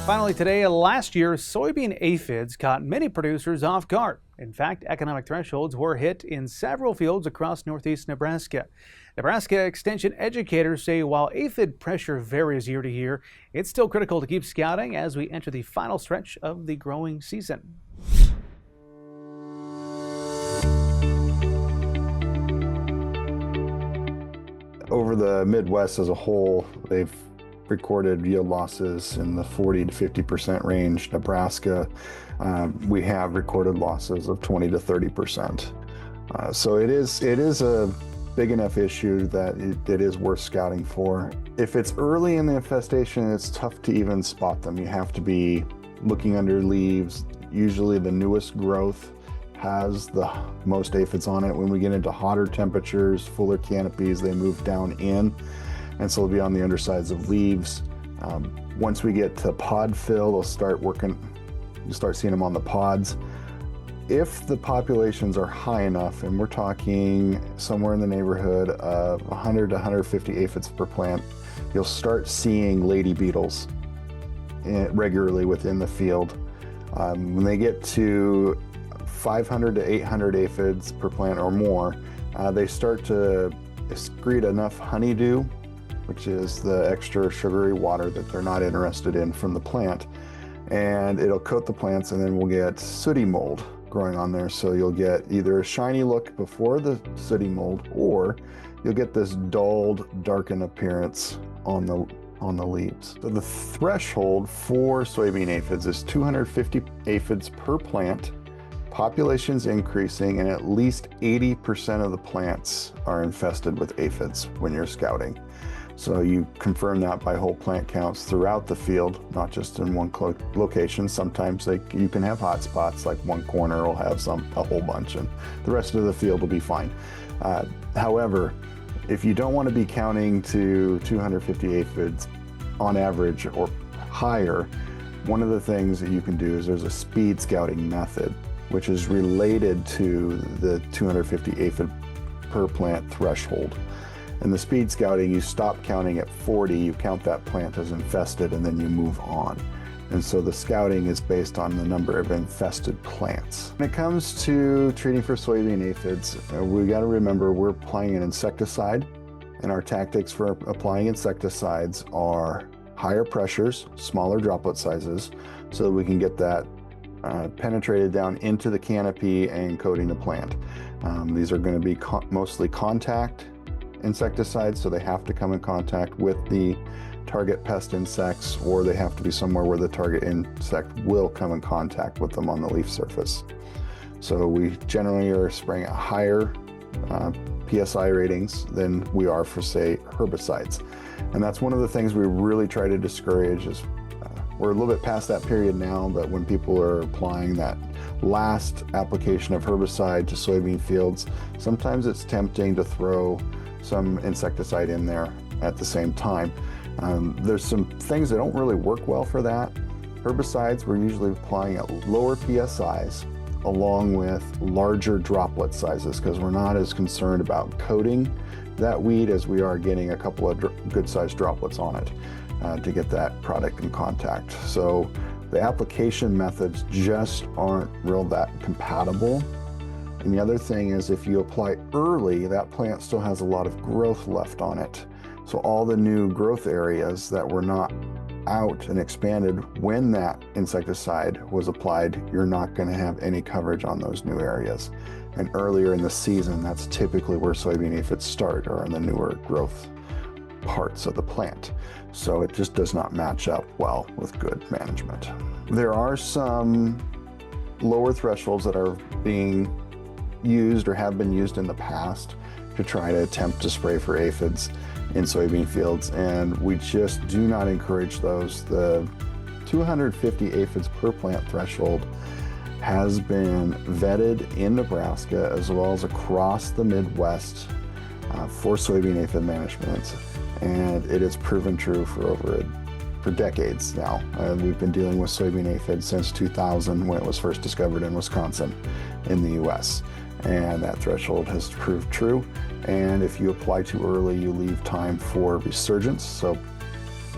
Finally today, last year, soybean aphids caught many producers off guard. In fact, economic thresholds were hit in several fields across northeast Nebraska. Nebraska Extension educators say while aphid pressure varies year to year, it's still critical to keep scouting as we enter the final stretch of the growing season. Over the Midwest as a whole, they've recorded yield losses in the 40 to 50% range. Nebraska, we have recorded losses of 20 to 30%. So it is a big enough issue that it is worth scouting for. If it's early in the infestation, it's tough to even spot them. You have to be looking under leaves. Usually the newest growth has the most aphids on it. When we get into hotter temperatures, fuller canopies, they move down in, and so they'll be on the undersides of leaves. Once we get to pod fill, they'll start working, you start seeing them on the pods. If the populations are high enough, and we're talking somewhere in the neighborhood of 100 to 150 aphids per plant, you'll start seeing lady beetles regularly within the field. When they get to 500 to 800 aphids per plant or more, they start to excrete enough honeydew, which is the extra sugary water that they're not interested in from the plant, and it'll coat the plants, and then we'll get sooty mold growing on there. So you'll get either a shiny look before the sooty mold, or you'll get this dulled, darkened appearance on the leaves. So the threshold for soybean aphids is 250 aphids per plant. Population's increasing, and at least 80% of the plants are infested with aphids when you're scouting. So you confirm that by whole plant counts throughout the field, not just in one location. Sometimes you can have hot spots, like one corner will have a whole bunch, and the rest of the field will be fine. However, if you don't want to be counting to 250 aphids on average or higher, one of the things that you can do is there's a speed scouting method, which is related to the 250 aphid per plant threshold. In the speed scouting, you stop counting at 40, you count that plant as infested, and then you move on. And so the scouting is based on the number of infested plants. When it comes to treating for soybean aphids, we got to remember we're applying an insecticide, and our tactics for applying insecticides are higher pressures, smaller droplet sizes, so that we can get that penetrated down into the canopy and coating the plant. These are going to be mostly contact insecticides, so they have to come in contact with the target pest insects, or they have to be somewhere where the target insect will come in contact with them on the leaf surface. So we generally are spraying at higher PSI ratings than we are for, say, herbicides. And that's one of the things we really try to discourage. Is we're a little bit past that period now, but when people are applying that last application of herbicide to soybean fields, sometimes it's tempting to throw some insecticide in there at the same time. There's some things that don't really work well for that. Herbicides, we're usually applying at lower PSIs along with larger droplet sizes, because we're not as concerned about coating that weed as we are getting a couple of good-sized droplets on it to get that product in contact. So the application methods just aren't real that compatible. And the other thing is, if you apply early, that plant still has a lot of growth left on it. So all the new growth areas that were not out and expanded when that insecticide was applied, you're not going to have any coverage on those new areas. And earlier in the season, that's typically where soybean aphids start, or in the newer growth parts of the plant. So it just does not match up well with good management. There are some lower thresholds that are being used or have been used in the past to try to attempt to spray for aphids in soybean fields, and we just do not encourage those. The 250 aphids per plant threshold has been vetted in Nebraska as well as across the Midwest for soybean aphid management, and it has proven true for decades now. We've been dealing with soybean aphids since 2000, when it was first discovered in Wisconsin in the US. And that threshold has proved true. And if you apply too early, you leave time for resurgence. So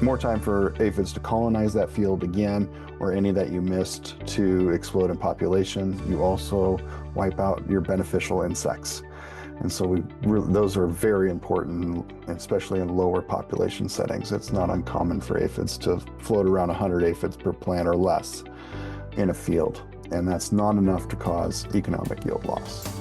more time for aphids to colonize that field again, or any that you missed to explode in population. You also wipe out your beneficial insects. And so those are very important, especially in lower population settings. It's not uncommon for aphids to float around 100 aphids per plant or less in a field. And that's not enough to cause economic yield loss.